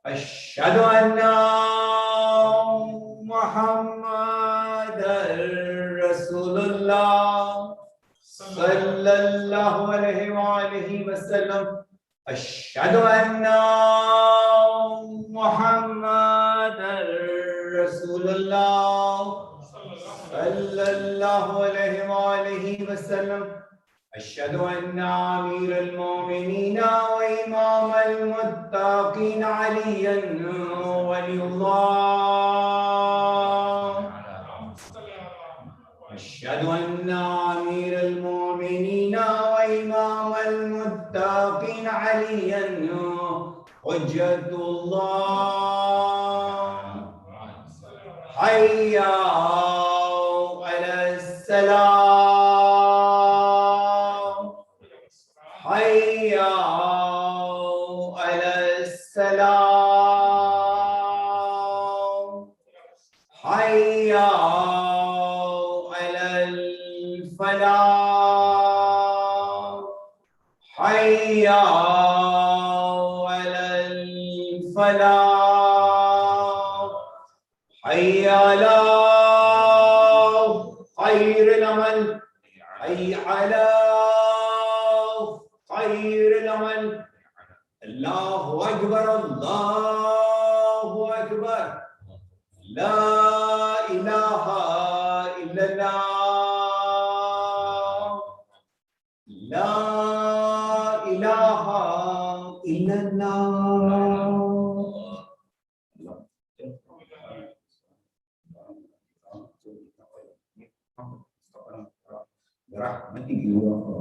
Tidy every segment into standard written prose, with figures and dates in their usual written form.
أشهد أن محمدا رسول الله صلى الله عليه وآله وسلم أشهد أن محمدا رسول الله صلى الله عليه وآله وسلم أشهد أن أمير المؤمنين وإمام المتقين عليا ولي الله أشهد أن أمير المؤمنين وإمام المتقين عليا حجة الله حي على السلام حي على السلام حي على الفلاح حي على الفلاح حي على خير العمل حي على خير العمل الله أكبر الله أكبر لا إله إلا الله لا إله إلا الله برحمتك يا الله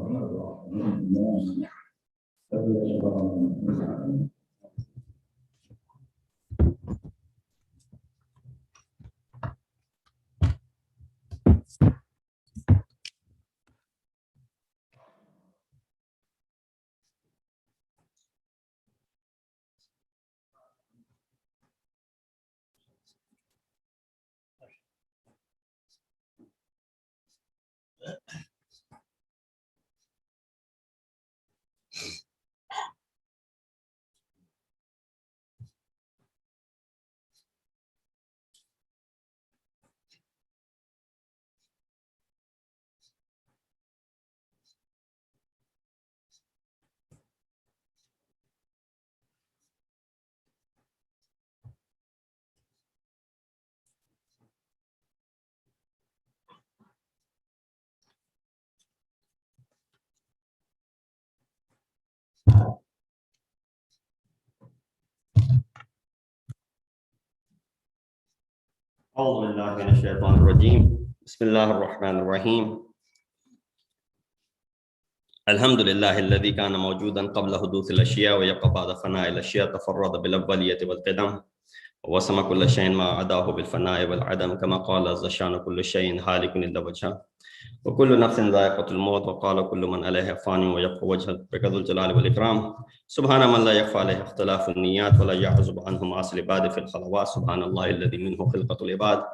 أعوذ بالله من الشيطان الرجيم بسم الله الرحمن الرحيم الحمد لله الذي كان موجودا قبل حدوث الأشياء ويبقى بعد فناء الأشياء تفرد بالأولية والقدم ووسم كل شيء ما عداه بالفناء والعدم كما قال عز شأن كل شيء هالك إلا وجهه وكل نفس ذائقة الموت وقال كل من عليها فان ويبقى وجهه ذو الجلال والإكرام سبحان من لا يخفى عليه اختلاف النيات ولا يعزب عنه معاصي العباد في الخلوات سبحان الله الذي منه خلقة العباد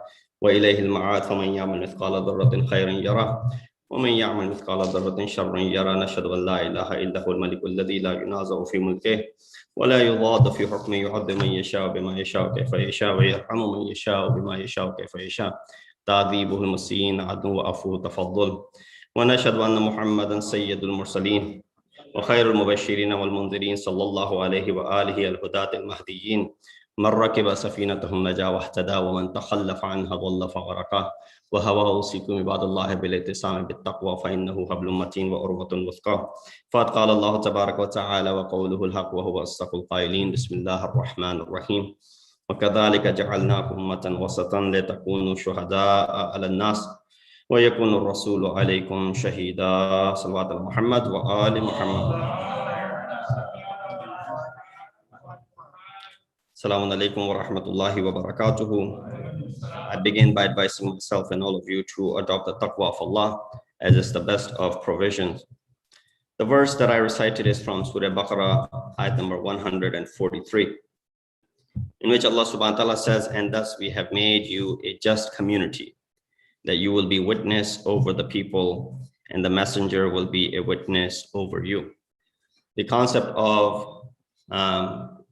وإليه المعاد فمن يعمل مثقال ذرة خيرا يره ومن يعمل مثقال ذرة شرا يره نشهد أن لا إله إلا هو الملك الذي لا ينازع في ملكه ولا يضاد في حكمه يعذب من يشاء بما يشاء كيف يشاء ويرحم من يشاء بما يشاء كيف يشاء تعذيبه المسيئين عدل وعفو تفضل ونشهد أن محمدا سيد المرسلين وخير المبشرين والمنذرين صلى الله عليه وآله الهداة المهديين من ركب سفينتهم نجا واهتدى ومن تخلف عنها ضل فغرقا وهوى أوصيكم عباد الله بالاعتصام بالتقوى فإنه حبل متين وعروة وثقى فقد قال الله تبارك وتعالى وقوله الحق وهو أصدق القائلين بسم الله الرحمن الرحيم وكذلك جعلناكم أمة وسطا لتكونوا شهداء على الناس ويكون الرسول عليكم شهيدا صلوات على محمد وآل محمد. Assalamu alaikum wa rahmatullahi wa barakatuhu. I begin by advising myself and all of you to adopt the taqwa of Allah as is the best of provisions. The verse that I recited is from Surah Baqarah, ayat number 143, in which Allah subhanahu wa ta'ala says, and thus we have made you a just community, that you will be witness over the people and the messenger will be a witness over you. The concept of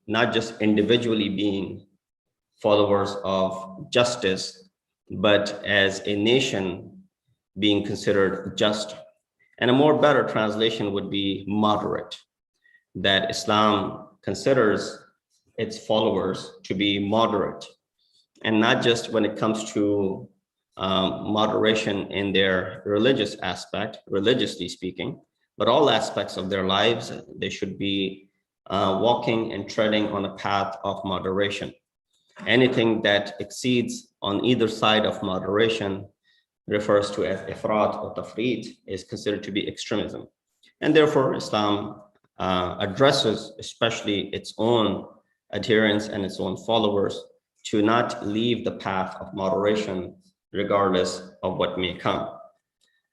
not just individually being followers of justice, but as a nation being considered just. And a more better translation would be moderate, that Islam considers its followers to be moderate, and not just when it comes to moderation in their religious aspect, religiously speaking, but all aspects of their lives. They should be walking and treading on a path of moderation. Anything that exceeds on either side of moderation refers to as ifrat or tafrit, is considered to be extremism. And therefore, Islam addresses especially its own adherents and its own followers to not leave the path of moderation regardless of what may come.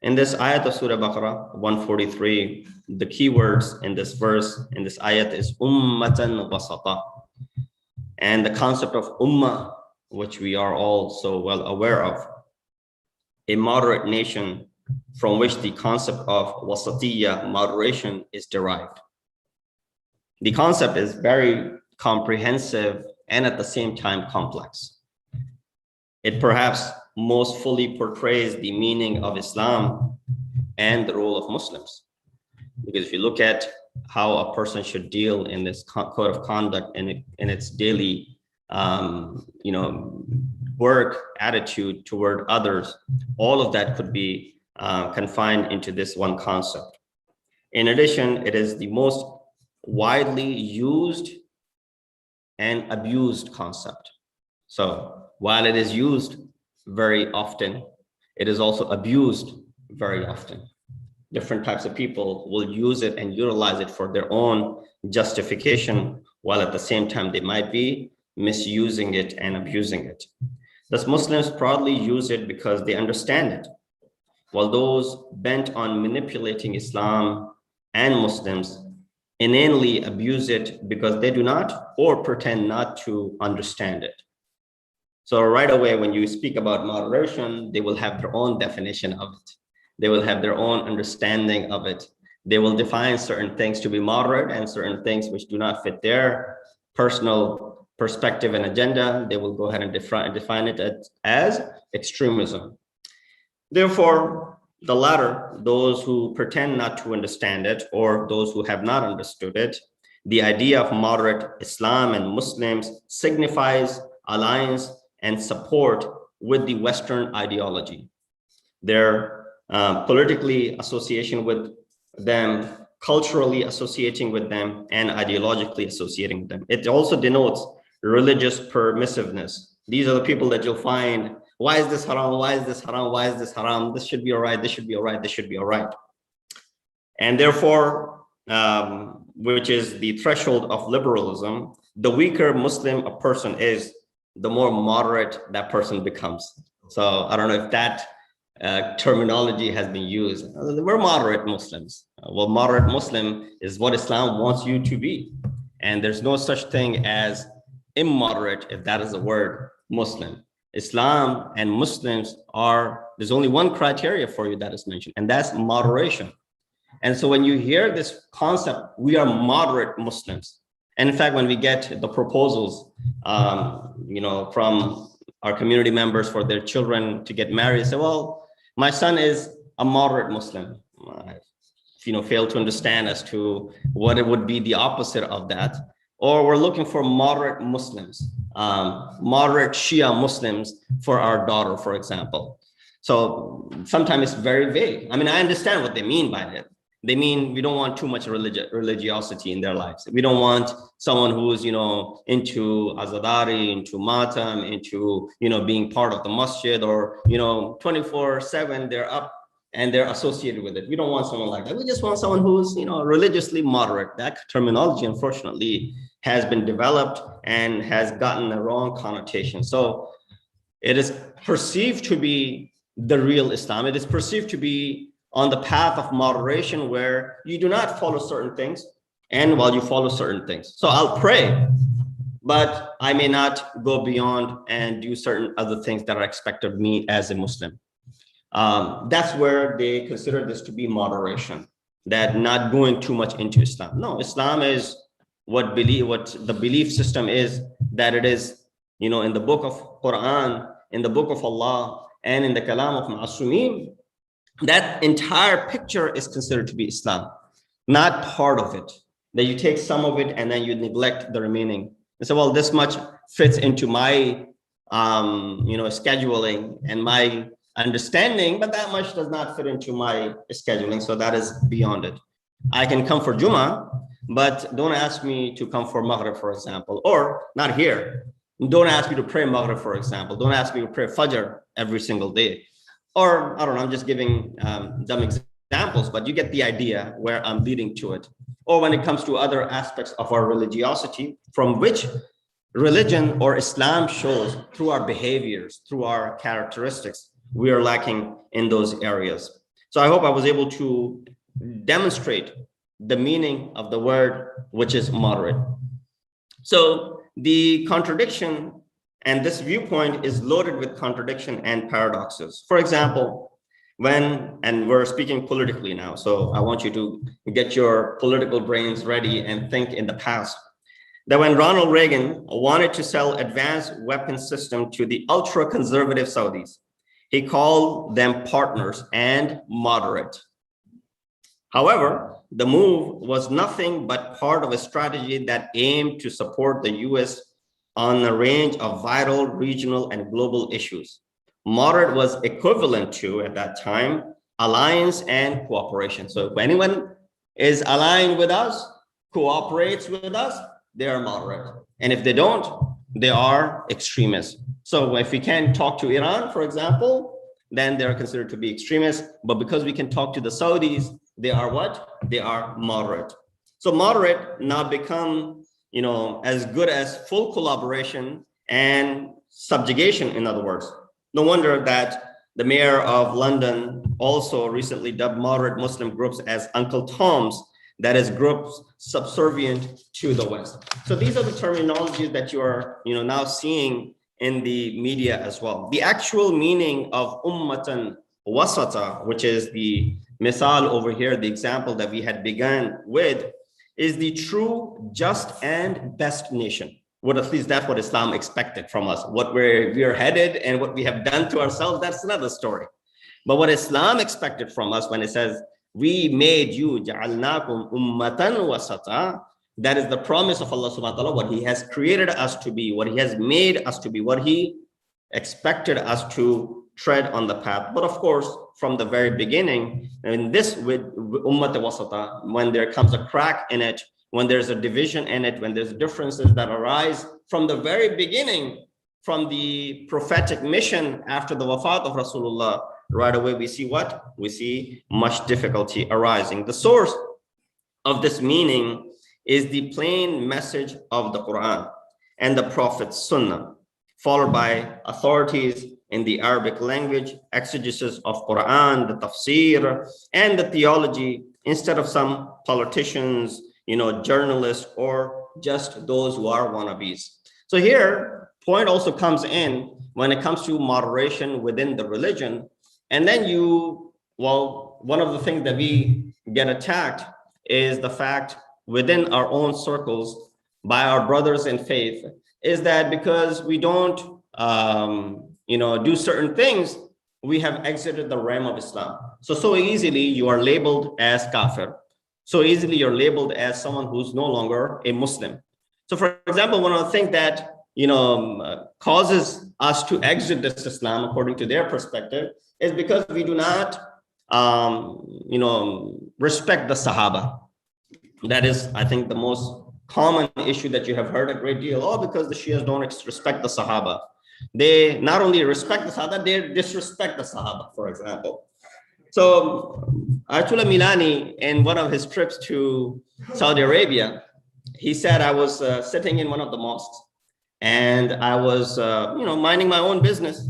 In this ayat of Surah Baqarah 143, the key words in this verse, in this ayat, is ummatan wasata. And the concept of ummah, which we are all so well aware of, a moderate nation from which the concept of wasatiyya, moderation, is derived. The concept is very comprehensive and at the same time complex. It perhaps most fully portrays the meaning of Islam and the role of Muslims. Because if you look at how a person should deal in this code of conduct in its daily work, attitude toward others, all of that could be confined into this one concept. In addition, it is the most widely used and abused concept. So while it is used very often, it is also abused very often. Different types of people will use it and utilize it for their own justification, while at the same time they might be misusing it and abusing it. Thus, Muslims proudly use it because they understand it, while those bent on manipulating Islam and Muslims inanely abuse it because they do not or pretend not to understand it. So right away, when you speak about moderation, they will have their own definition of it. They will have their own understanding of it. They will define certain things to be moderate and certain things which do not fit their personal perspective and agenda. They will go ahead and define it as extremism. Therefore, the latter, those who pretend not to understand it or those who have not understood it, the idea of moderate Islam and Muslims signifies alliance and support with the Western ideology. Their politically association with them, culturally associating with them, and ideologically associating with them. It also denotes religious permissiveness. These are the people that you'll find, why is this haram? Why is this haram? Why is this haram? This should be all right. This should be all right. This should be all right. And therefore, which is the threshold of liberalism, the weaker Muslim a person is, the more moderate that person becomes. So I don't know if that terminology has been used. We're moderate Muslims. Well, moderate Muslim is what Islam wants you to be. And there's no such thing as immoderate, if that is a word, Muslim. Islam and Muslims there's only one criteria for you that is mentioned, and that's moderation. And so when you hear this concept, we are moderate Muslims. And in fact, when we get the proposals, from our community members for their children to get married, they say, well, my son is a moderate Muslim. Fail to understand as to what it would be the opposite of that. Or we're looking for moderate Muslims, moderate Shia Muslims for our daughter, for example. So sometimes it's very vague. I mean, I understand what they mean by it. They mean we don't want too much religiosity in their lives. We don't want someone who's, into Azadari, into Matam, into, being part of the masjid, or, 24/7, they're up and they're associated with it. We don't want someone like that. We just want someone who's, religiously moderate. That terminology, unfortunately, has been developed and has gotten a wrong connotation. So it is perceived to be the real Islam. It is perceived to be on the path of moderation, where you do not follow certain things and while you follow certain things. So I'll pray, but I may not go beyond and do certain other things that are expected of me as a Muslim. That's where they consider this to be moderation, that not going too much into Islam. No, Islam is what the belief system is, that it is, you know, in the book of Quran, in the book of Allah, and in the kalam of Ma'asumin, that entire picture is considered to be Islam, not part of it. That you take some of it and then you neglect the remaining. And so, well, this much fits into my scheduling and my understanding, but that much does not fit into my scheduling. So that is beyond it. I can come for Jummah, but don't ask me to come for Maghrib, for example, or not here. Don't ask me to pray Maghrib, for example. Don't ask me to pray Fajr every single day. Or, I don't know, I'm just giving dumb examples, but you get the idea where I'm leading to it. Or when it comes to other aspects of our religiosity, from which religion or Islam shows through our behaviors, through our characteristics, we are lacking in those areas. So I hope I was able to demonstrate the meaning of the word, which is moderate. So the contradiction and this viewpoint is loaded with contradiction and paradoxes. For example, and we're speaking politically now, so I want you to get your political brains ready and think in the past. That when Ronald Reagan wanted to sell advanced weapons system to the ultra-conservative Saudis, he called them partners and moderate. However, the move was nothing but part of a strategy that aimed to support the US on a range of vital regional and global issues. Moderate was equivalent to, at that time, alliance and cooperation. So if anyone is aligned with us, cooperates with us, they are moderate. And if they don't, they are extremists. So if we can talk to Iran, for example, then they're considered to be extremists. But because we can talk to the Saudis, they are what? They are moderate. So moderate now become, as good as full collaboration and subjugation, in other words. No wonder that the mayor of London also recently dubbed moderate Muslim groups as Uncle Toms, that is, groups subservient to the West. So these are the terminologies that you are now seeing in the media as well. The actual meaning of ummatan wasata, which is the misal over here, the example that we had begun with, is the true, just, and best nation. Well, at least that's what Islam expected from us. What we are headed and what we have done to ourselves, that's another story. But what Islam expected from us when it says, we made you, ja'alnakum ummatan wasata, that is the promise of Allah subhanahu wa ta'ala, what he has created us to be, what he has made us to be, what he expected us to tread on the path. But of course, from the very beginning, and this with ummat wasata, when there comes a crack in it, when there's a division in it, when there's differences that arise from the very beginning, from the prophetic mission after the wafat of Rasulullah, right away we see what? We see much difficulty arising. The source of this meaning is the plain message of the Quran and the Prophet's Sunnah, followed by authorities in the Arabic language, exegesis of Quran, the tafsir, and the theology, instead of some politicians, journalists, or just those who are wannabes. So here, point also comes in when it comes to moderation within the religion. And then one of the things that we get attacked is the fact within our own circles by our brothers in faith is that because we don't, do certain things, we have exited the realm of Islam. So easily you are labeled as kafir. So easily you're labeled as someone who's no longer a Muslim. So for example, one of the things that, causes us to exit this Islam according to their perspective is because we do not, respect the Sahaba. That is, I think, the most common issue that you have heard a great deal. Oh, because the Shias don't respect the Sahaba. They not only respect the Sahaba, they disrespect the Sahaba, for example. So Ayatollah Milani, in one of his trips to Saudi Arabia, he said, I was sitting in one of the mosques and I was, minding my own business.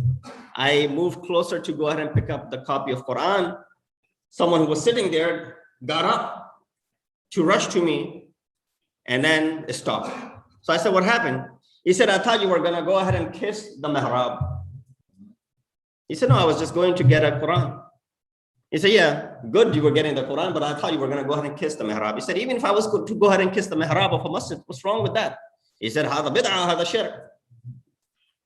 I moved closer to go ahead and pick up the copy of Quran. Someone who was sitting there got up to rush to me and then stopped. So I said, what happened? He said, I thought you were going to go ahead and kiss the mihrab. He said, no, I was just going to get a Quran. He said, yeah, good, you were getting the Quran, but I thought you were going to go ahead and kiss the mihrab. He said, even if I was to go ahead and kiss the mihrab of a masjid, what's wrong with that? He said, hada bid'ah, hada shirk.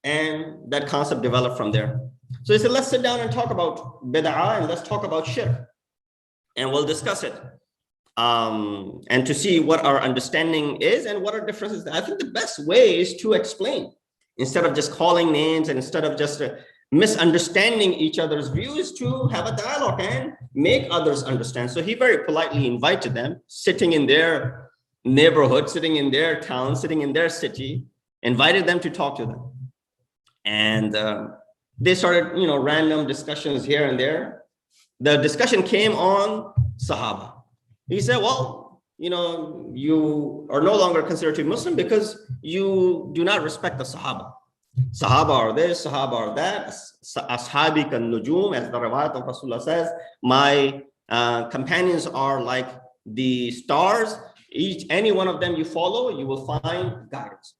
And that concept developed from there. So he said, let's sit down and talk about bid'ah and let's talk about shirk. And we'll discuss it. And to see what our understanding is and what our differences. I think the best way is to explain instead of just calling names and instead of just misunderstanding each other's views, to have a dialogue and make others understand. So he very politely invited them, sitting in their neighborhood, sitting in their town, sitting in their city, invited them to talk to them. And they started, random discussions here and there. The discussion came on Sahaba. He said, well, you are no longer considered to be Muslim because you do not respect the Sahaba. Sahaba are this, Sahaba are that. Ashabi kan nujum, as the riwayat of Rasulullah says, my companions are like the stars. Any one of them you follow, you will find guidance.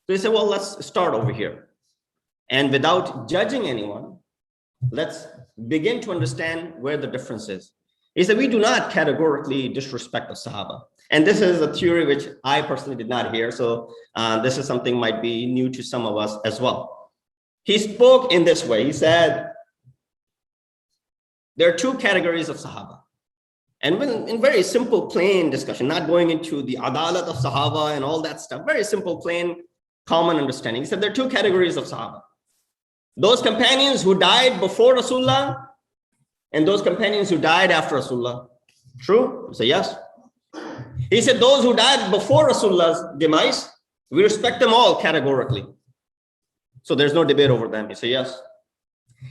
So he said, well, let's start over here. And without judging anyone, let's begin to understand where the difference is. He said, we do not categorically disrespect the Sahaba. And this is a theory which I personally did not hear. So this is something might be new to some of us as well. He spoke in this way. He said, there are two categories of Sahaba. And when in very simple, plain discussion, not going into the adalat of Sahaba and all that stuff, very simple, plain, common understanding. He said, there are two categories of Sahaba. Those companions who died before Rasulullah and those companions who died after Rasulullah. True? So yes. He said, those who died before Rasulullah's demise, we respect them all categorically. So there's no debate over them. He said, yes.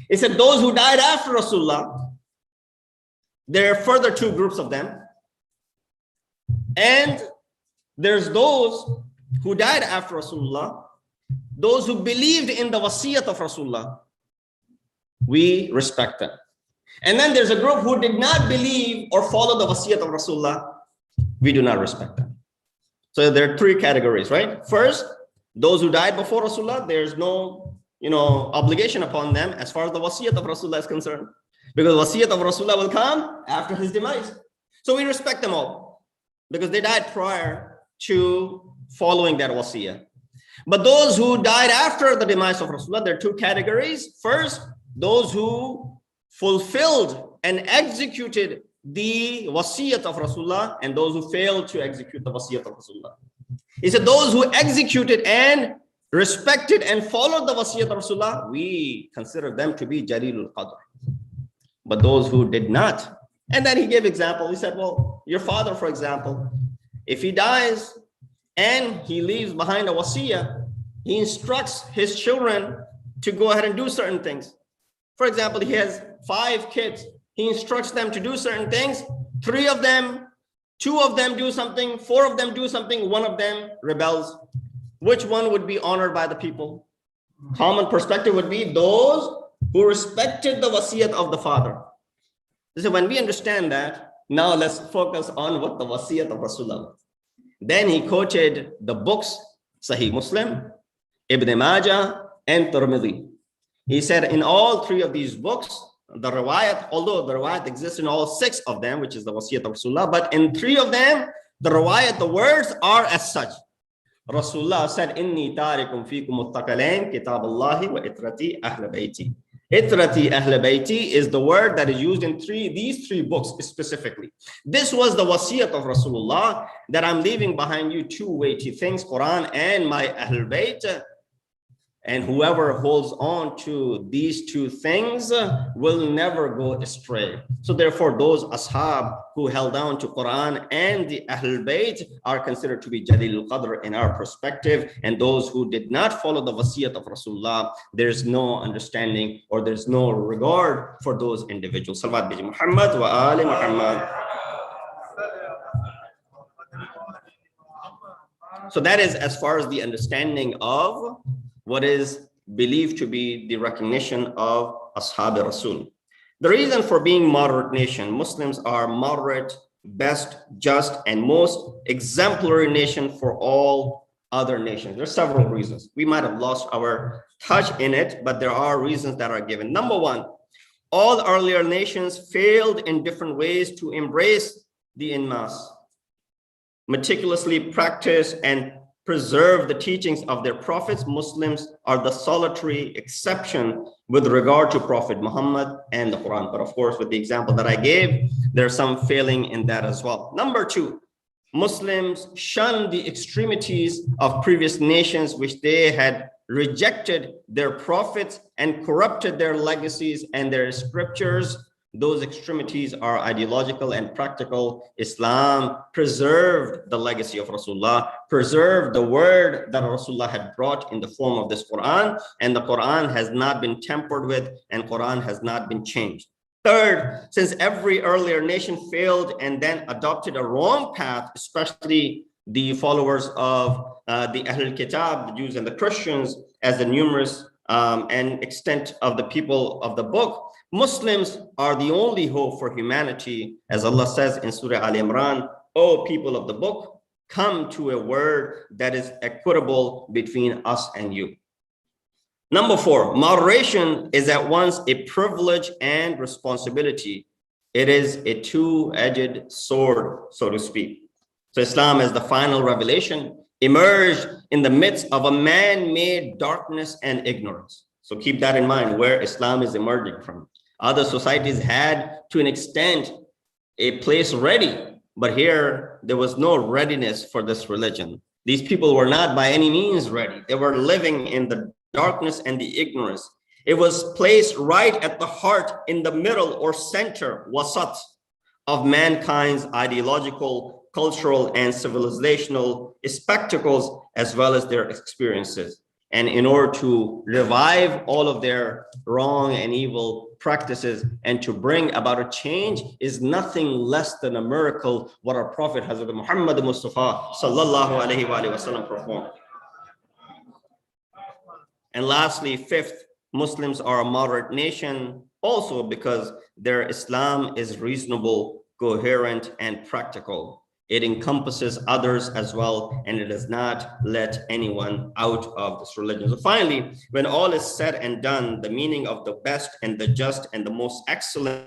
He said, those who died after Rasulullah, there are further two groups of them. And there's those who died after Rasulullah, those who believed in the wasiyat of Rasulullah, we respect them. And then there's a group who did not believe or follow the wasiyat of Rasulullah, we do not respect them. So there are three categories, right? First, those who died before Rasulullah, there's no, obligation upon them as far as the wasiyat of Rasulullah is concerned. Because wasiyat of Rasulullah will come after his demise. So we respect them all because they died prior to following that wasiyah. But those who died after the demise of Rasulullah, there are two categories. First, those who fulfilled and executed the wasiyat of Rasulullah, and those who failed to execute the wasiyat of Rasulullah. He said, those who executed and respected and followed the wasiyat of Rasulullah, we consider them to be Jalilul Qadr. But those who did not, and then he gave example. He said, well, your father, for example, if he dies and he leaves behind a wasiyah, he instructs his children to go ahead and do certain things. For example, he has 5 kids. He instructs them to do certain things. 3 of them, 2 of them do something, 4 of them do something, 1 of them rebels. Which one would be honored by the people? Common perspective would be those who respected the wasiyat of the father. So when we understand that, now let's focus on what the wasiyat of Rasulullah was. Then he quoted the books, Sahih Muslim, Ibn Majah, and Tirmidhi. He said in all 3 of these books, the riwayat, although the riwayat exists in all 6 of them, which is the wasiyat of Rasulullah, but in 3 of them, the riwayat, the words are as such. Rasulullah said, Inni tarikum fikum muttaqalain, kitab Allahi wa itrati ahl bayti. Itrati ahl bayti is the word that is used in these three books specifically. This was the wasiyat of Rasulullah, that I'm leaving behind you 2 weighty things, Quran and my ahl bayt. And whoever holds on to these 2 things will never go astray. So therefore, those ashab who held on to Quran and the Ahlul Bayt are considered to be Jalilul Qadr in our perspective. And those who did not follow the wasiyat of Rasulullah, there's no understanding or there's no regard for those individuals. Salawat bi Muhammad wa ali Muhammad. So that is as far as the understanding of what is believed to be the recognition of Ashab Rasul. The reason for being moderate nation, Muslims are moderate, best, just, and most exemplary nation for all other nations. There are several reasons. We might have lost our touch in it, but there are reasons that are given. Number 1, All earlier nations failed in different ways to embrace the en masse, meticulously practice and preserve the teachings of their prophets. Muslims are the solitary exception with regard to Prophet Muhammad and the Quran. But of course, with the example that I gave, there's some failing in that as well. Number two, Muslims shun the extremities of previous nations, which they had rejected their prophets and corrupted their legacies and their scriptures. Those extremities are ideological and practical. Islam preserved the legacy of Rasulullah, preserved the word that Rasulullah had brought in the form of this Quran, and the Quran has not been tampered with, and Quran has not been changed. Third, since every earlier nation failed and then adopted a wrong path, especially the followers of the Ahlul Kitab, the Jews and the Christians, as the numerous and extent of the people of the book, Muslims are the only hope for humanity. As Allah says in Surah Al-Imran, O people of the book, come to a word that is equitable between us and you. Number four, moderation is at once a privilege and responsibility. It is a two-edged sword, so to speak. So Islam, as the final revelation, emerged in the midst of a man-made darkness and ignorance. So keep that in mind, where Islam is emerging from. Other societies had, to an extent, a place ready, but here there was no readiness for this religion. These people were not by any means ready. They were living in the darkness and the ignorance. It was placed right at the heart, in the middle or center, wasat, of mankind's ideological, cultural, and civilizational spectacles, as well as their experiences. And in order to revive all of their wrong and evil practices and to bring about a change is nothing less than a miracle what our Prophet Hazrat Muhammad Mustafa sallallahu alaihi wasallam performed. And lastly, fifth, Muslims are a moderate nation also because their Islam is reasonable, coherent, and practical. It encompasses others as well, and it does not let anyone out of this religion. So finally, when all is said and done, the meaning of the best and the just and the most excellent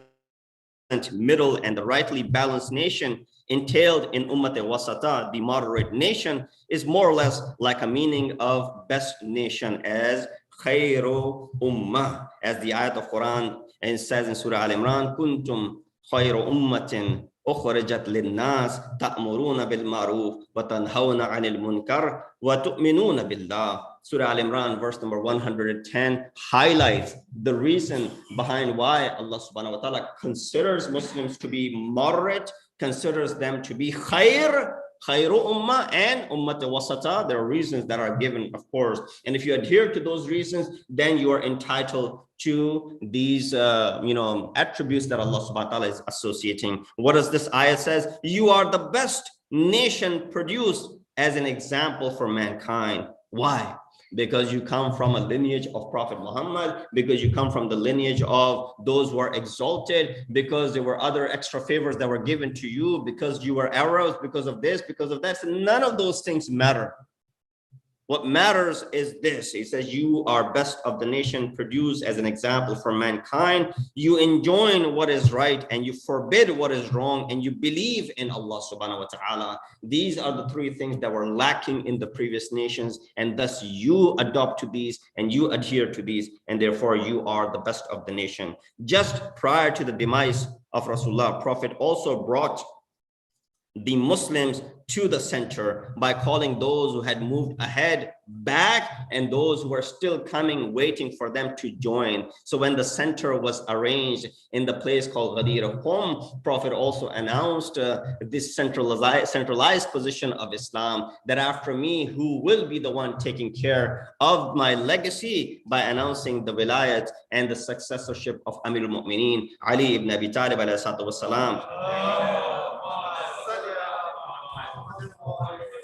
middle and the rightly balanced nation entailed in Ummat-e-Wasata, the moderate nation, is more or less like a meaning of best nation as Khayru Ummah, as the ayat of Quran and says in Surah Al-Imran, Kuntum Khayru Ummatin أخرجت للناس تأمرون بالمعروف وتنهون عن المنكر وتؤمنون بالله. Surah Al-Imran, verse number 110, highlights the reason behind why Allah subhanahu wa ta'ala considers Muslims to be moderate, considers them to be khayru ummah and ummat-e-wasata. There are reasons that are given, of course. And if you adhere to those reasons, then you are entitled to these attributes that Allah subhanahu wa ta'ala is associating. What does this ayah says? You are the best nation produced as an example for mankind. Why? Because you come from a lineage of Prophet Muhammad, because you come from the lineage of those who are exalted, because there were other extra favors that were given to you, because you were arrows, because of this, because of that. So none of those things matter. What matters is this. He says, you are best of the nation, produced as an example for mankind. You enjoin what is right and you forbid what is wrong, and you believe in Allah subhanahu wa ta'ala. These are the three things that were lacking in the previous nations, and thus you adopt to these and you adhere to these, and therefore you are the best of the nation. Just prior to the demise of Rasulullah, Prophet also brought the Muslims to the center by calling those who had moved ahead back and those who were still coming, waiting for them to join. So when the center was arranged in the place called Ghadir Qum, Prophet also announced this centralized position of Islam, that after me, who will be the one taking care of my legacy, by announcing the wilayat and the successorship of Amir al-Mu'mineen, Ali ibn Abi Talib alayhi salatu wassalam.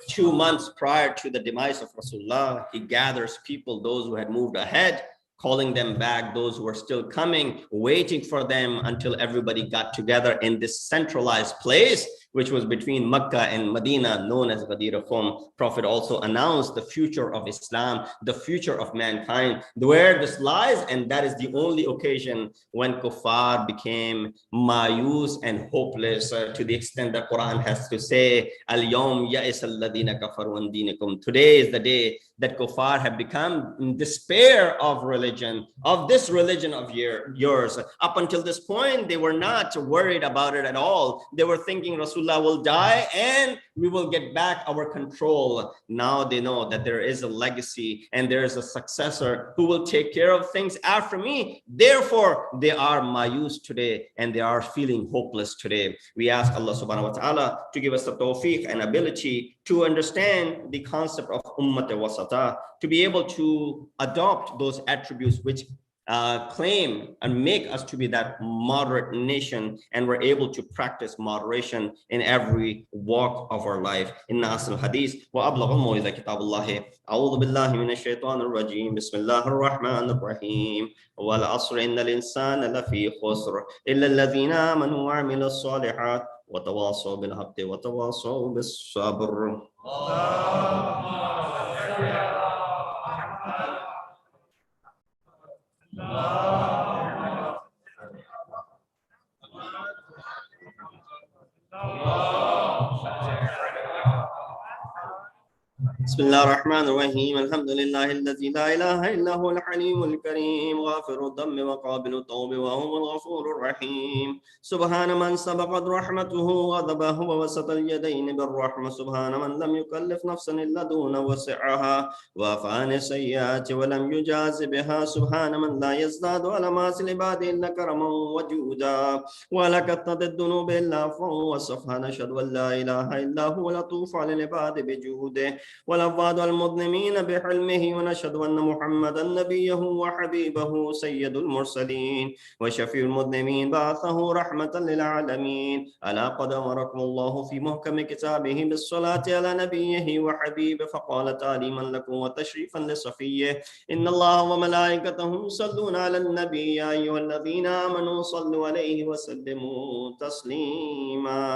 2 months prior to the demise of Rasulullah, he gathers people, those who had moved ahead, calling them back, those who were still coming, waiting for them until everybody got together in this centralized place, which was between Mecca and Medina, known as Ghadir Qum. Prophet also announced the future of Islam, the future of mankind, where this lies, and that is the only occasion when kuffar became mayus and hopeless, to the extent that Quran has to say, Al-yawm ya'is alladhina kafaru an dinikum. Today is the day that kuffar have become in despair of religion, of this religion of yours. Up until this point, they were not worried about it at all. They were thinking Rasulullah will die and we will get back our control. Now they know that there is a legacy and there is a successor who will take care of things after me. Therefore, they are mayus today and they are feeling hopeless today. We ask Allah subhanahu wa ta'ala to give us the tawfiq and ability to understand the concept of ummat wasata, to be able to adopt those attributes which claim and make us to be that moderate nation, and we're able to practice moderation in every walk of our life. Inna asl hadith wa ablagh al-mawidha kitabullah. A'udhu billahi minash shaitanir rajim. Bismillahir rahmanir rahim. Wal asr innal insana lafi khusr illa alladhina amanu wa amilus salihat wa tawasaw bil haqqi wa tawasaw bis sabr. بسم الله الرحمن الرحيم. الحمد لله الذي لا إله إلا هو الحليم الكريم غافر الذنب وقابل التوب وهو الغفور الرحيم. سبحان من سبقت رحمته غضبه ووسط اليدين بالرحمة. سبحان من لم يكلف نفسا إلا دون وسعها وعفى عن السيئات ولم يجاز بها. سبحان من لا يزداد على معاصي العباد إلا كرما وجودا ولا كثرة الذنوب إلا عفوا وصفحا. نشهد أن لا إله إلا هو لطوف على العباد بجوده والأفضل المظلمين بحلمه. ونشهد أن محمدا نبيه وحبيبه سيد المرسلين وشفيع المذنبين بعثه رحمة للعالمين. ألا قد أمركم الله في محكم كتابه بالصلاة على نبيه وحبيبه، فقال تعليما لكم وتشريفا لصفيه: إن الله وملائكته يصلون على النبي يا أيها الذين آمنوا صلوا عليه وسلموا تسليما.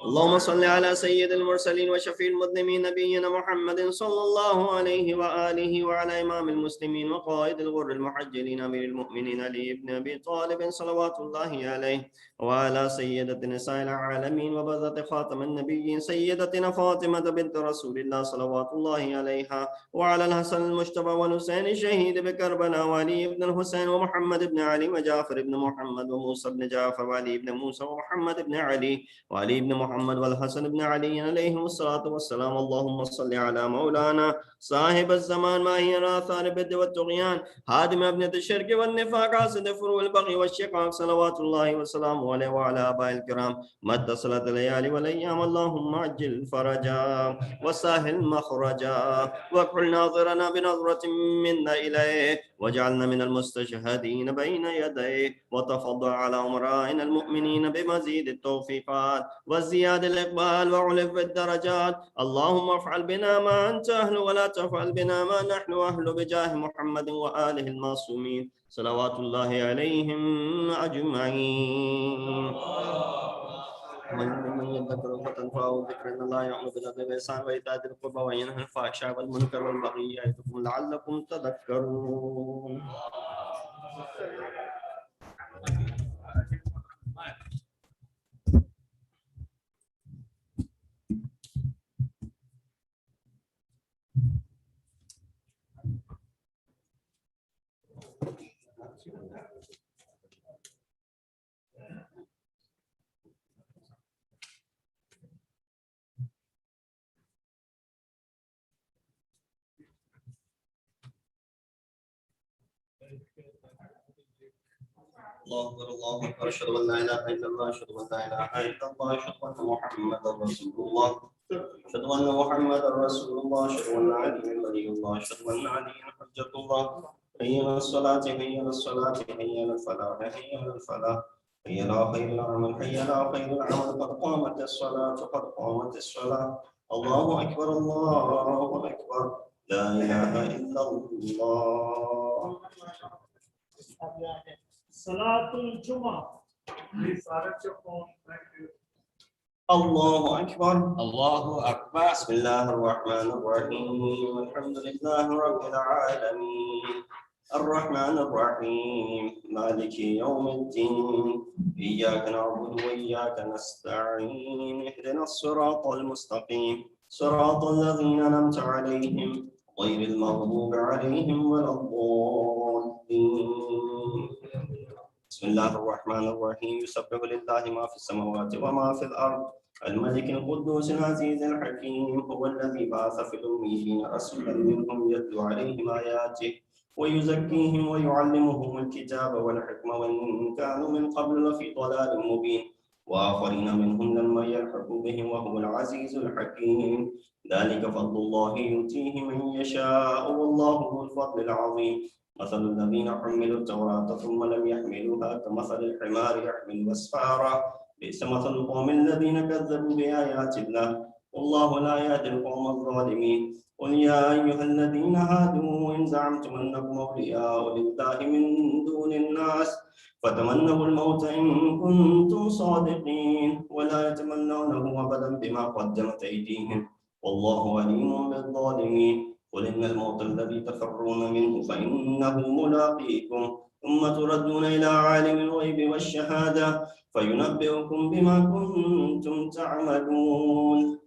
اللهم صل على سيد المرسلين وشفيع المذنبين نبينا محمد صلى الله عليه وآله وعلى إمام المسلمين وقائد الغر المحجلين أمير المؤمنين علي بن أبي طالب صلوات الله عليه وعلى سيدة نساء العالمين وبذة خاتم النبيين سيدتنا فاطمة بنت رسول الله صلوات الله عليها وعلى الحسن المجتبى والحسين الشهيد بكربلاء وعلي بن الحسين ومحمد بن علي وجعفر بن محمد وموسى بن جعفر وعلي بن موسى ومحمد بن علي وعلي بن محمد والحسن بن علي عليهم الصلاة والسلام. اللهم صل على مولانا صاحب الزمان ماهر آثار البد والطغيان هادم ابنة الشرك والنفاق حاسد الفرو والبغي والشقاق صلوات الله وسلامه عليه وعلى آبائه الكرام ما اتصلت الليالي والأيام. اللهم عجل فرجا وسهل مخرجا واكحل ناظرنا بنظرة منا إليه واجعلنا من المستشهدين بين يديه وتفضل على أمرائنا المؤمنين بمزيد التوفيقات وزياد الإقبال وعلف الدرجات. اللهم افعل بنا ما أنت أهل ولا تفعل بنا ما نحن أهل بجاه محمد وآله المعصومين صلوات الله عليهم أجمعين. من يذكر فتنفعه ذكر ان الله يعلم بالعدل والإحسان وإيتاء ذي القربى وينهى عن الفحشاء والمنكر والبغي يعظكم لعلكم تذكرون. الله أكبر الله أكبر أشهد أن لا إله إلا الله أشهد أن لا إله إلا الله أشهد أن محمدا رسول الله أشهد أن محمدا رسول الله أشهد أن عليا ولي الله أشهد أن عليا حجة الله. حي على الصلاة حي على الصلاة حي على الفلاح حي على الفلاح حي على خير العمل حي على خير العمل قد قامت الصلاة قد قامت الصلاة. الله أكبر الله أكبر لا إله إلا الله. Salatul Jummah. الله أكبر. الله أكبر. بسم الله الرحمن الرحيم. الحمد لله رب العالمين الرحمن الرحيم مالك يوم الدين إياك نعبد وإياك نستعين اهدنا الصراط المستقيم صراط الذين أنعمت عليهم غير المغضوب عليهم ولا الضالين. بسم الله الرحمن الرحيم يسبح لله ما في السماوات وما في الأرض الملك القدوس العزيز الحكيم هو الذي بعث في الأميين رسولا منهم يتلو عليهم آياته ويزكيهم ويعلمهم الكتاب والحكمة وإن كانوا من قبل لفي ضلال مبين وآخرين منهم لما يلحقوا بهم وهو العزيز الحكيم ذلك فضل الله يؤتيه من يشاء والله ذو الفضل العظيم مثل الذين حملوا التوراة ثم لم يحملوها كمثل الحمار يحمل أسفارا بئس مثل القوم الذين كذبوا بآيات الله والله لا يهدي القوم الظالمين قل يا أيها الذين هادوا إن زعمتم أنكم أولياء لله من دون الناس فتمنوا الموت إن كنتم صادقين ولا يتمنونه أبدا بما قدمت أيديهم والله عليم بالظالمين قل إن الموت الذي تفرون منه فإنه ملاقيكم ثم تردون إلى عالم الغيب والشهادة فينبئكم بما كنتم تعملون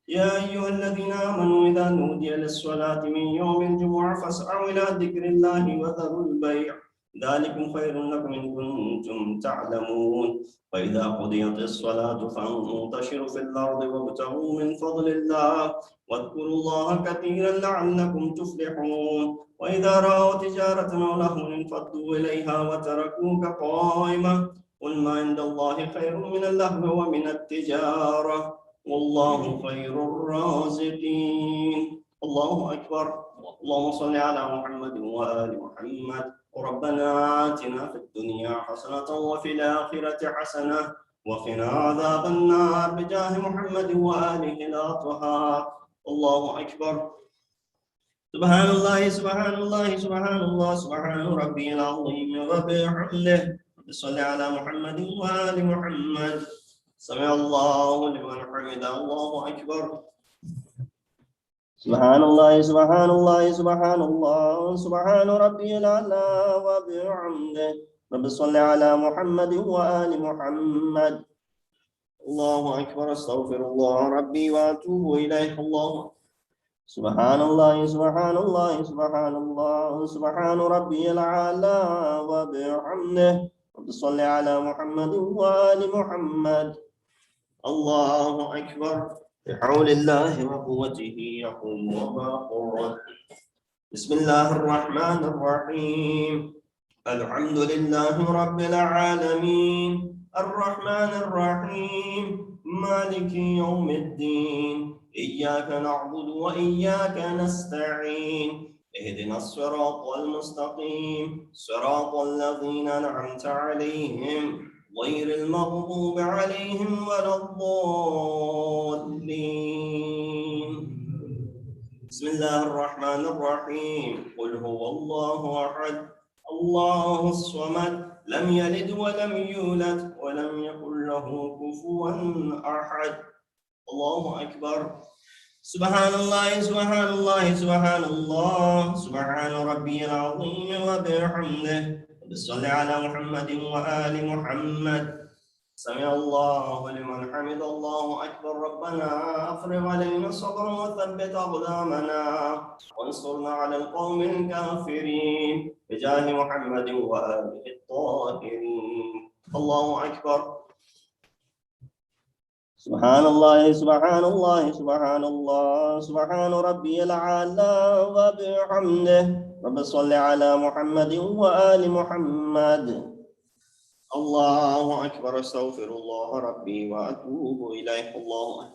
يا أيها الذين آمنوا إذا نودي للصلاة من يوم الجمعة فاسعوا إلى ذكر الله وذروا البيع ذلكم خير لكم إن كنتم تعلمون فإذا قضيت الصلاة فانتشروا في الأرض وابتغوا من فضل الله واذكروا الله كثيرا لعلكم تفلحون وإذا رأوا تجارة أو لهوا انفضوا إليها وتركوك قائما قل ما عند الله خير من اللهو ومن التجارة والله خير الرازقين. الله أكبر. اللهم صل على محمد وآل محمد. ربنا آتنا في الدنيا حسنة وفي الآخرة حسنة وقنا عذاب النار بجاه محمد وآله الأطهار. الله أكبر. سبحان الله سبحان الله سبحان الله سبحان ربي العظيم وبحمده. صل على محمد وآل محمد. سمع الله لمن حمده. الله أكبر. سبحان الله سبحان الله سبحان الله سبحان ربي الأعلى وبحمده. رب صل على محمد وآل محمد. الله أكبر. أستغفر الله ربي وأتوب إليه. الله سبحان الله سبحان الله سبحان الله سبحان ربي الأعلى وبحمده. رب صل على محمد وآل محمد. الله أكبر. بحول الله وقوته يقوم وباقر. بسم الله الرحمن الرحيم الحمد لله رب العالمين الرحمن الرحيم مالك يوم الدين إياك نعبد وإياك نستعين اهدنا الصراط المستقيم صراط الذين أنعمت عليهم غير المغضوب عليهم ولا الضالين. بسم الله الرحمن الرحيم قل هو الله أحد الله الصمد لم يلد ولم يولد ولم يكن له كفوا أحد. الله أكبر. سبحان الله سبحان الله سبحان الله سبحان ربي العظيم وبحمده. صل على محمد وآل محمد. سمع الله لمن حمد. الله أكبر. ربنا أفرغ علينا صبرا وثبت أقدامنا وانصرنا على القوم الكافرين بجاه محمد وآله الطاهرين. الله أكبر. سبحان الله سبحان الله سبحان الله سبحان ربي الأعلى وبحمده. رب صل على محمد وآل محمد. الله أكبر. أستغفر الله ربي وأتوب إليه. الله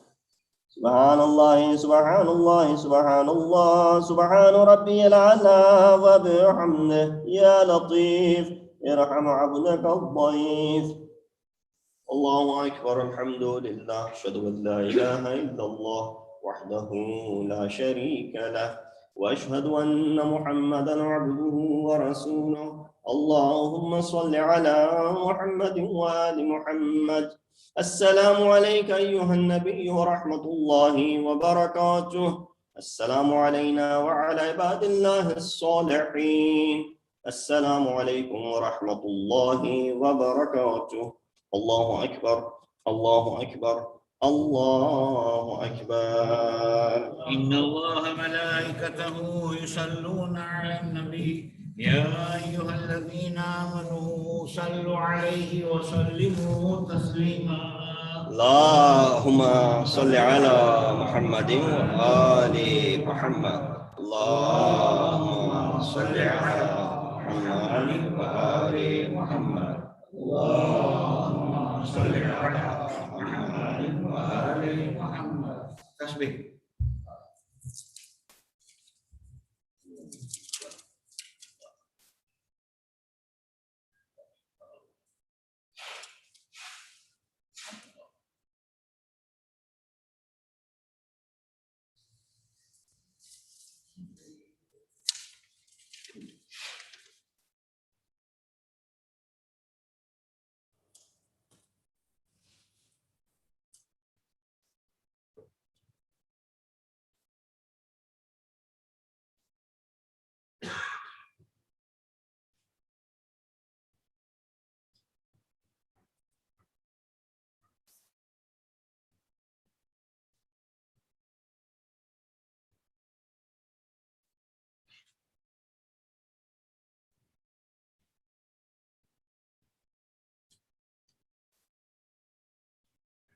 سبحان الله سبحان الله سبحان الله سبحان ربي الأعلى وبحمده. يا لطيف ارحم عبدك الضعيف. الله أكبر. الحمد لله. أشهد أن لا إله إلا الله وحده لا شريك له وأشهد أن محمدا عبده ورسوله. اللهم صل على محمد وآل محمد. السلام عليك أيها النبي ورحمة الله وبركاته. السلام علينا وعلى عباد الله الصالحين. السلام عليكم ورحمة الله وبركاته. الله أكبر، الله أكبر، الله أكبر. إن الله ملائكته يصلون على النبي يا أيها الذين آمنوا صلوا عليه وسلموا تسليما. اللهم صل على محمد وآل محمد. اللهم صل على محمد وآل محمد. اللهم صل على محمد وآل محمد. تسبيح.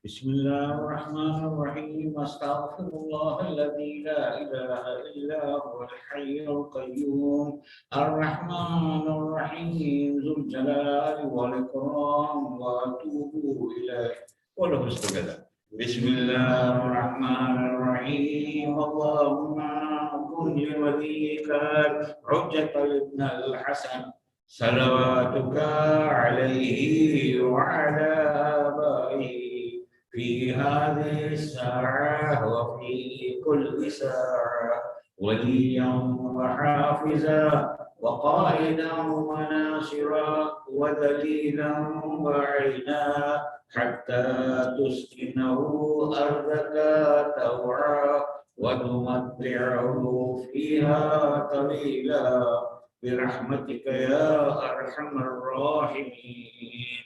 بسم الله الرحمن الرحيم. استغفر الله الذي لا اله الا هو الحي القيوم الرحمن الرحيم ذو الجلال والاكرام واتوب اليه وله استجاب. بسم الله الرحمن الرحيم. اللهم كن لوليك حجة ابن الحسن صلواتك عليه وعلى آبائه في هذه الساعة وفي كل ساعة وليا وحافظا وقائدا وناصرا ودليلا وعينا حتى تسكنه أرضك طوعا وتمتعه فيها طويلا برحمتك يا أرحم الراحمين.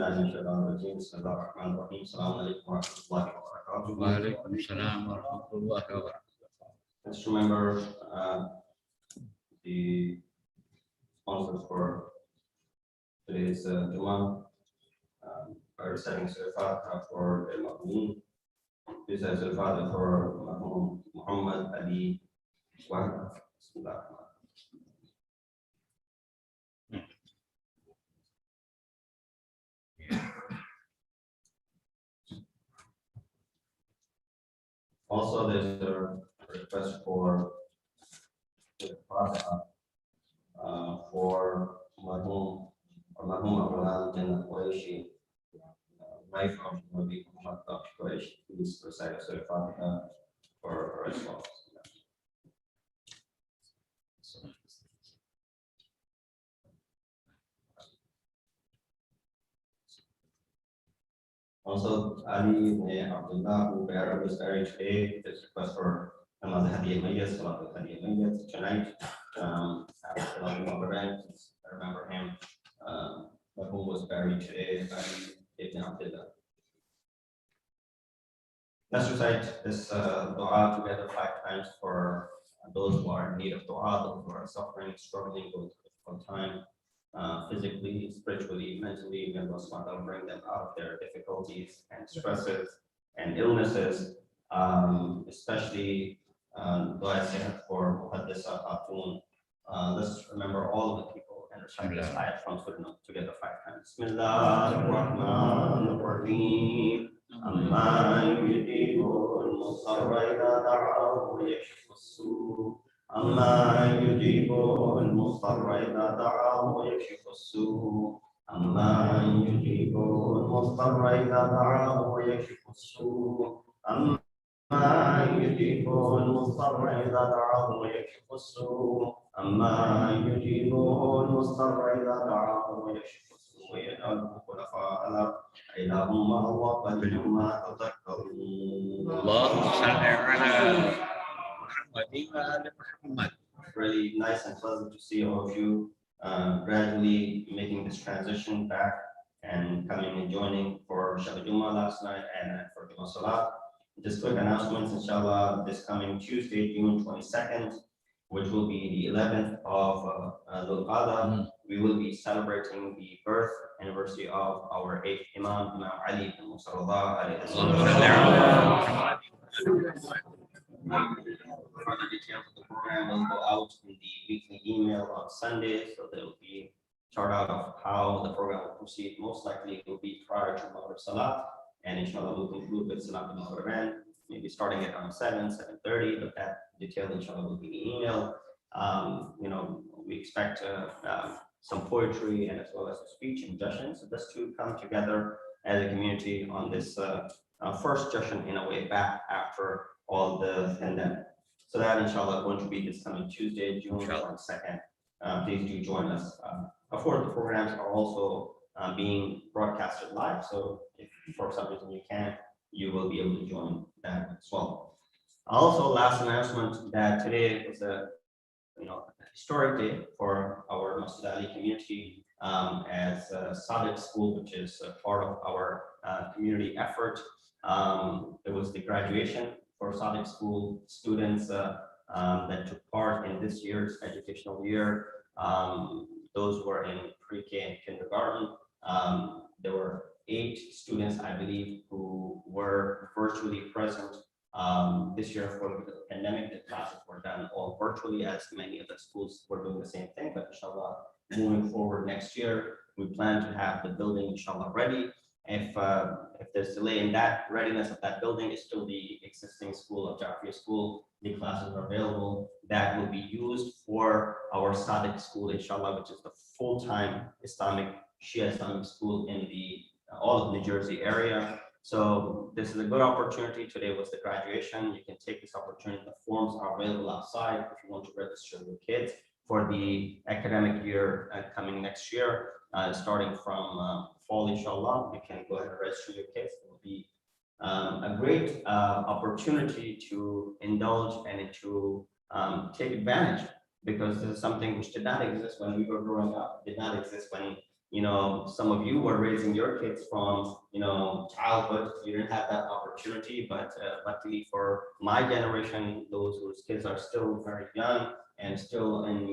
بالله من الشيطان الرجيم بسم الله الرحمن الرحيم السلام عليكم ورحمة الله وبركاته. وعليكم السلام ورحمة الله وبركاته. Let's remember the sponsors for today's Jummah. By reciting Surah Fatiha for the Mahmoud. This is Surah Fatiha for Muhammad Ali. Also, there's a request for the Fatiha for Mahmoud Maulana Syed wife of Nabi Muhammad Quraysh. Please recite Surah Fatiha for her as well. Also, Ali ibn Abdullah, who was married today, this request for Namaz Hadiyah Mayyat, Salat Hadiyah Mayyat tonight. After Salat al-Maghrib, I remember him, who was buried today, Ali ibn Abdullah. Let's recite this dua together 5 times for those who are in need of dua, those who are suffering, struggling with difficult time. Physically, spiritually, mentally, may Allah subhanahu wa ta'ala bring them out of their difficulties and stresses and illnesses, especially dua for Muhaddisa Khatun. Let's remember all of the people and recite this ayat from Sunnah together 5 times. Bismillah ar-Rahman ar-Rahim. Amma yujibu al-musarra idha da'ahu yakshifu as-su'. أما يجيب المضطر إذا دعاه ويكشف السوء أما يجيب المضطر إذا دعاه ويكشف السوء أما يجيب المضطر إذا دعاه ويكشف السوء أما يجيب المضطر إذا دعاه ويكشف السوء ويجعله خلفاء الأرض إلههم الله قليل ما تذكرون. اللهم صل على Really nice and pleasant to see all of you gradually making this transition back and coming and joining for Shabbat Jummah last night and for Jummah Salat. Just quick announcements, inshallah, this coming Tuesday, June 22nd, which will be the 11th of Dhul Qa'dah, we will be celebrating the birth anniversary of our 8th Imam, Imam Ali ibn Musa. Further details of the program will go out in the weekly email on Sunday, so there will be a chart out of how the program will proceed. Most likely it will be prior to Maghrib Salat, and inshallah we'll conclude with Salat al-Maghrib, maybe starting at around 7:30, but that detail inshallah will be in the email. We expect some poetry and as well as a speech and jashan, so just to come together as a community on this first jashan in a way back after all the pandemic. So that inshallah going to be this coming Tuesday, June 22nd. Please do join us. Of course, the programs are also being broadcasted live. So if for some reason you can't, you will be able to join that as well. Also, last announcement that today is a historic day for our Masjid-e-Ali community as Sadiq School, which is part of our community effort. It was the graduation for Sadiq School students that took part in this year's educational year. Those were in pre-K and kindergarten. There were 8 students, I believe, who were virtually present this year for the pandemic. The classes were done all virtually, as many of the schools were doing the same thing. But inshallah, moving forward next year, we plan to have the building inshallah ready. If there's delay in that readiness of that building, is still the existing school of Jafia School. The classes are available. That will be used for our Sadiq School, inshallah, which is the full-time Shia Islamic school in the all of New Jersey area. So this is a good opportunity. Today was the graduation. You can take this opportunity. The forms are available outside if you want to register your kids for the academic year coming next year, starting from fall, inshallah. You can go ahead and register your kids. It will be a great opportunity to indulge and to take advantage, because this is something which did not exist when we were growing up, did not exist when some of you were raising your kids from, childhood. You didn't have that opportunity, but luckily for my generation, those whose kids are still very young and still in,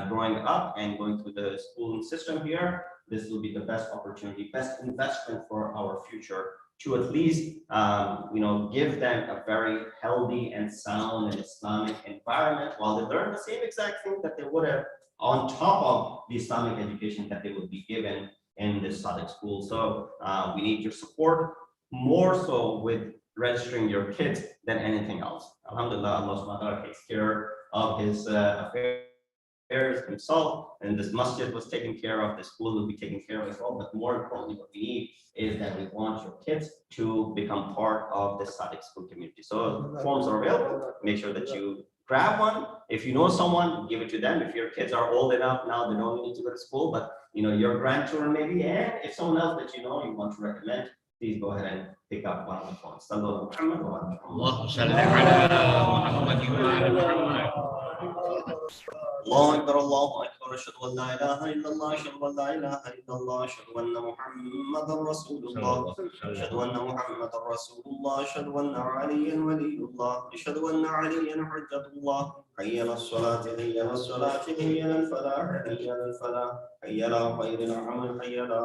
growing up and going through the schooling system here, this will be the best opportunity, best investment for our future to at least, give them a very healthy and sound and Islamic environment while they learn the same exact thing that they would have on top of the Islamic education that they would be given in the Islamic school. So we need your support more so with registering your kids than anything else. Alhamdulillah, Allah subhanahu wa ta'ala takes care of his affairs himself, and this masjid was taken care of, the school will be taken care of as well. But more importantly, what we need is that we want your kids to become part of the Islamic school community. So forms are available. Make sure that you grab one. If you know someone, give it to them. If your kids are old enough now, they don't need to go to school, but your grandchildren maybe, and if someone else that you want to recommend, please go ahead and pick up one of the phones. الله أكبر الله أكبر أشهد أن لا إله إلا الله أشهد أن لا إله إلا الله أشهد أن محمدا رسول الله أشهد أن محمدا رسول الله أشهد أن عليا ولي الله أشهد أن عليا حجة الله حي على الصلاة حي على الصلاة حي على الفلاح حي على الفلاح حي على خير العمل حي على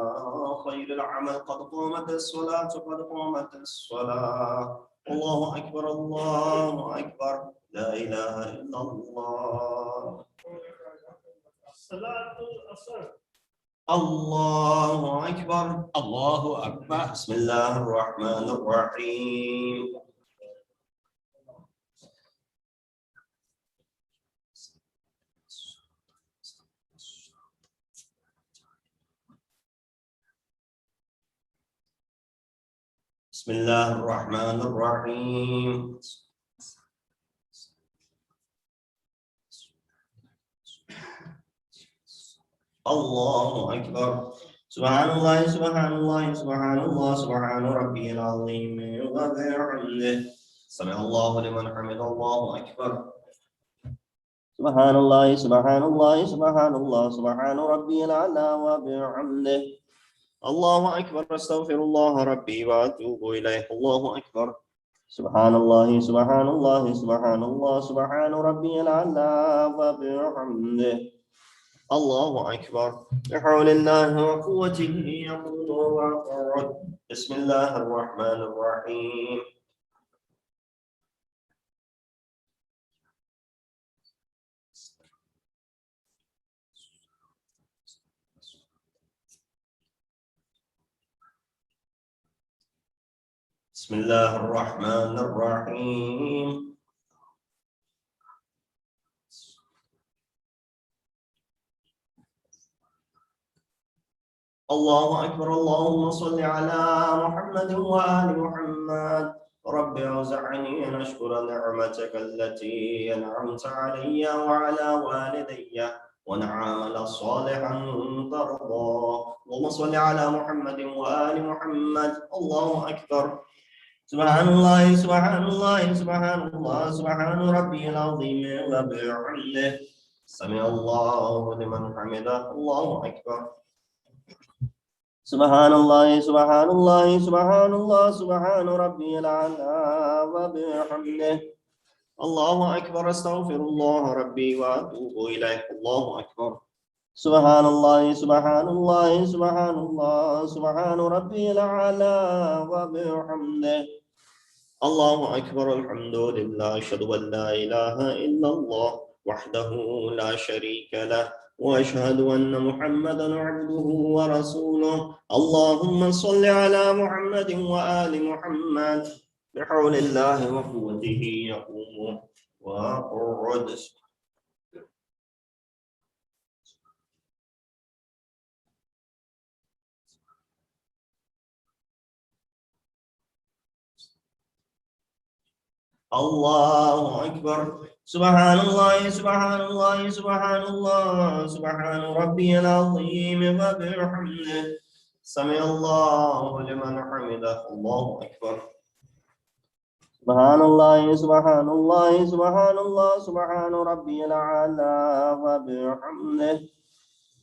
خير العمل قد قامت الصلاة قد قامت الصلاة الله أكبر الله أكبر لا إله إلا الله الله أكبر الله أكبر بسم الله الرحمن الرحيم بسم الله الرحمن الرحيم الله أكبر سبحان الله سبحان الله سبحان الله سبحان ربي العظيم وبحمده سمع الله لمن حمد الله أكبر سبحان الله سبحان الله سبحان الله سبحان ربي الأعلى وبحمده الله أكبر أستغفر الله ربي وأتوب إليه الله أكبر سبحان الله سبحان الله سبحان الله سبحان ربي الأعلى وبحمده الله أكبر بحول الله وقوته يقول ويقعد بسم الله الرحمن الرحيم بسم الله الرحمن الرحيم الله أكبر اللهم صل على محمد وآل محمد رب أوزعني أن أشكر نعمتك التي أنعمت علي وعلى والدي ونعمل صالحا ترضى اللهم صل على محمد وآل محمد الله أكبر سبحان الله سبحان الله سبحان الله سبحان ربي العظيم وبحمده سمع الله لمن حمده الله أكبر سبحان الله سبحان الله سبحان الله سبحان ربي الأعلى وبحمده الله أكبر أستغفر الله ربي وأتوب إليه الله أكبر سبحان الله سبحان الله سبحان الله سبحان ربي الأعلى وبحمده الله أكبر الحمد لله أشهد أن لا إله إلا الله وحده لا شريك له وأشهد أن محمدا عبده ورسوله اللهم صل على محمد وآل محمد بحول الله وقوته يقوم ويقعد الله أكبر سبحان الله سبحان الله سبحان الله سبحان ربي العظيم وبحمده سمع الله لمن حمده الله أكبر سبحان الله سبحان الله سبحان الله سبحان ربي الأعلى وبحمده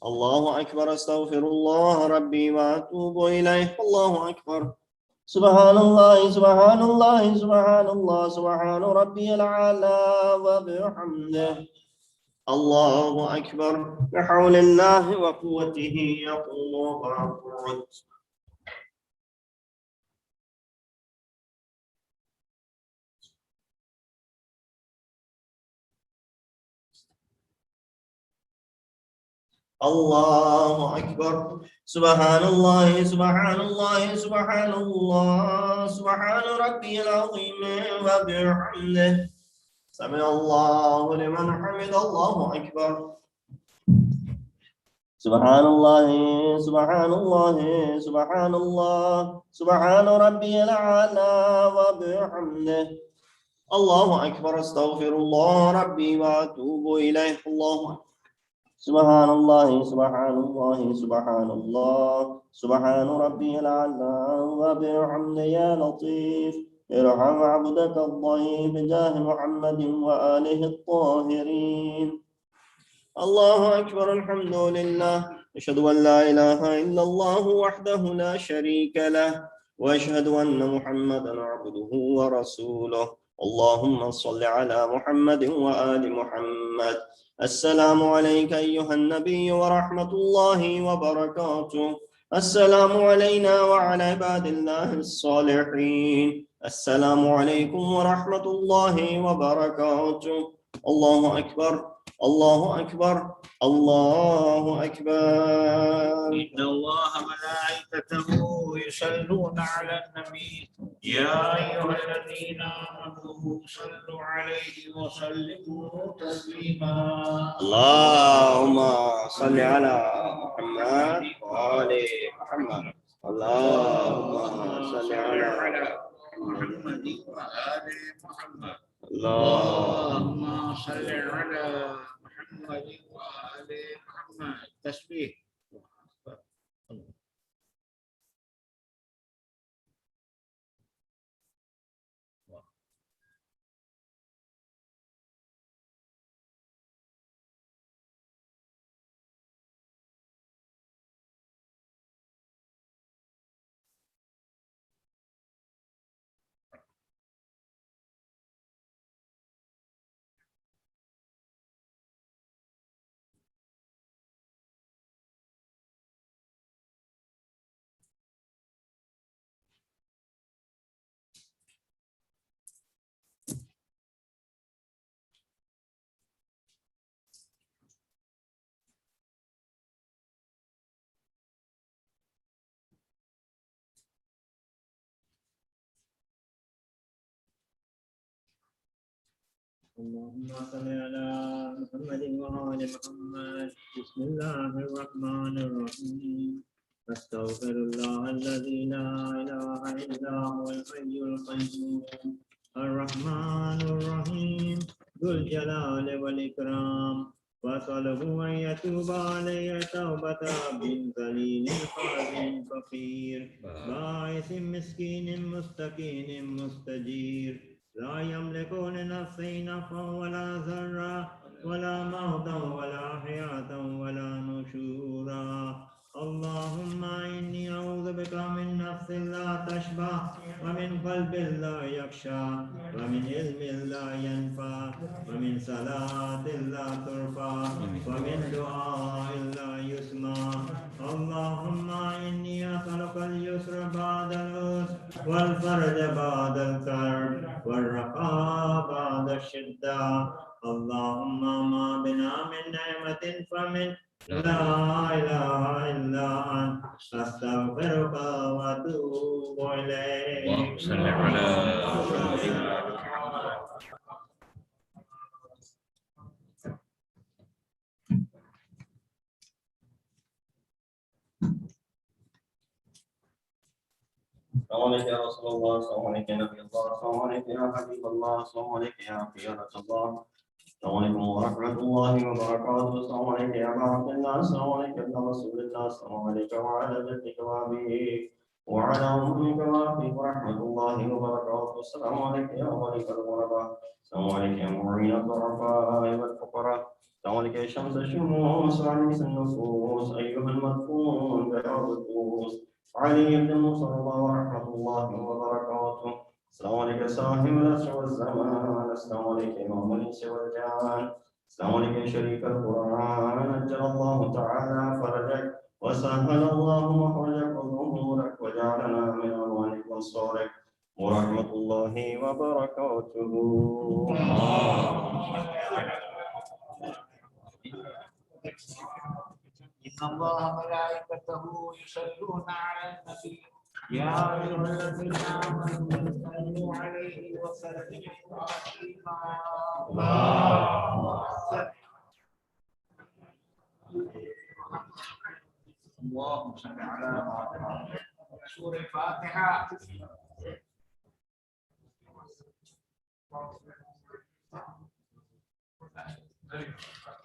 الله أكبر. أستغفر الله ربي وأتوب إليه. الله أكبر. سبحان الله سبحان الله سبحان الله سبحان ربي الأعلى وبحمده. الله أكبر. بحول الله وقوته يقوم ويقعد. الله أكبر. سبحان الله سبحان الله سبحان الله سبحان ربي العظيم وبحمده. سمع الله لمن حمد. الله أكبر. سبحان الله سبحان الله سبحان الله سبحان ربي الأعلى وبحمده. الله أكبر. أستغفر الله ربي وأتوب إليه. الله أكبر. سبحان الله سبحان الله سبحان الله سبحان ربي الأعلى وبحمده. يا لطيف ارحم عبدك الضعيف بجاه محمد وآله الطاهرين. الله أكبر. الحمد لله. أشهد أن لا إله إلا الله وحده لا شريك له وأشهد أن محمدا عبده ورسوله. اللهم صل على محمد وآل محمد. السلام عليك أيها النبي ورحمة الله وبركاته. السلام علينا وعلى عباد الله الصالحين. السلام عليكم ورحمة الله وبركاته. الله أكبر. الله أكبر. الله أكبر. إن الله وملائكته يصلون على النبي يا أيها الذين آمنوا صلوا عليه وسلموا تسليما. اللهم صل على محمد وآل محمد. اللهم صل على محمد وآل محمد. اللهم اللهم صل على محمد وآل محمد. تسبيح. اللهم صل على محمد وآل محمد. بسم الله الرحمن الرحيم. أستغفر الله الذي لا إله إلا هو الحي القيوم الرحمن الرحيم ذو الجلال والإكرام. وأسأله أن يتوب علي توبة عبد ذليل حزين فقير بائس مسكين مستكين مستجير لا يملك لنفسه نفعا ولا ضرا ولا موتا ولا حياة ولا نشورا. اللهم إني أعوذ بك من نفس لا تشبع ومن قلب لا يخشى ومن علم لا ينفع ومن صلاة لا ترفع ومن دعاء لا يسمع. اللهم إني أسألك اليسر بعد العسر والفرج بعد الكرب والرخاء بعد الشدة. اللهم ما بنا من نعمة فمن لا إله إلا أنت. أستغفرك وأتوب إليك. اللهم صل على السلام عليكم يا رسول الله. السلام عليكم يا نبي الله. السلام عليكم يا حبيب الله. السلام عليكم يا خيرة الله. السلام عليكم ورحمة الله وبركاته. السلام عليكم يا أبا عبد الله. السلام عليكم يا رسول الله. السلام عليكم وعلى جدك وأبيك وعلى أمك وأخيك ورحمة الله وبركاته. السلام عليك يا مالك الغرباء. السلام عليك يا معين الضعفاء والفقراء. السلام عليك يا شمس الشموس وعنيس النفوس أيها المدفون بالعرضوس علي بن المصطفى ورحمة الله وبركاته. السلام عليك صاحب العصر والزمان. السلام عليك إمام الإنس والجان. السلام عليك يا شريك القرآن. أجل الله تعالى فرجك وسهل الله مخرجك وظهورك وجعلنا من أعوانك وانصارك ورحمة الله وبركاته. إن الله وملائكته يصلون على النبي يا أيها الذين آمنوا صلوا عليه وسلموا تسليما. اللهم صل على محمد. سورة الفاتحة. Thank you.